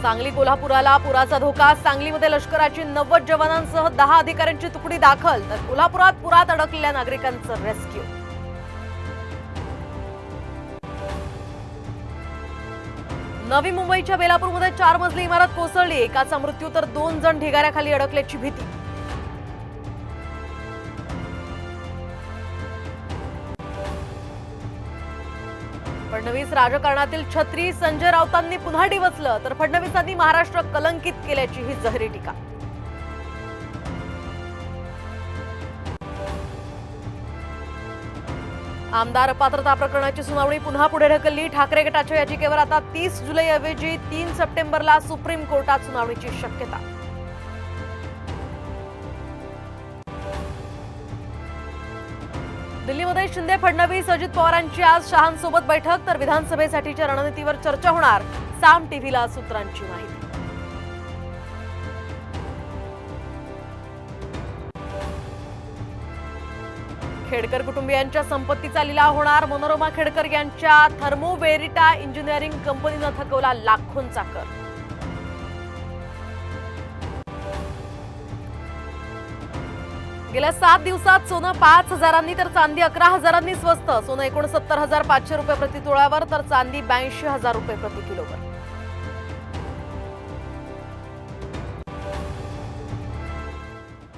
सांगली कोल्हापुराला पुराचा धोका। सांगलीमध्ये लष्कराची 90 जवानांसह 10 अधिकाऱ्यांची तुकडी दाखल, तर कोल्हापुरात पुरात अडकलेल्या नागरिकांचं रेस्क्यू। नवी मुंबईच्या बेलापूरमध्ये 4 मजली इमारत कोसळली, एकाचा मृत्यू तर 2 जण ढिगाऱ्याखाली अडकल्याची भीती। फडणवीस राजकारणातील छत्री, संजय राऊतांनी पुन्हा डिवचलं, तर फडणवीसांनी महाराष्ट्र कलंकित केल्याची ही जहरी टीका। आमदार अपात्रता प्रकरणाची सुनावणी पुन्हा पुढे ढकलली। ठाकरे गटाच्या याचिकेवर आता 30 जुलैऐवजी 3 सप्टेंबरला सुप्रीम कोर्टात सुनावणीची शक्यता। दिल्लीमध्ये शिंदे फडणवीस अजित पवारांची आज शहांसोबत बैठक, तर विधानसभेसाठीच्या रणनीतीवर चर्चा होणार, साम टीव्हीला सूत्रांची माहिती। खेडकर कुटुंबियांच्या संपत्तीचा लिलाव होणार। मनोरमा खेडकर यांच्या थर्मोवेरिटा इंजिनिअरिंग कंपनीनं थकवला लाखोंचा कर। गेल्या 7 दिवसात सोनं 5,000 तर चांदी 11,000 स्वस्त। सोनं 69,500 रुपये प्रति तोळ्यावर, तर चांदी 82,000 रुपये प्रति किलोवर।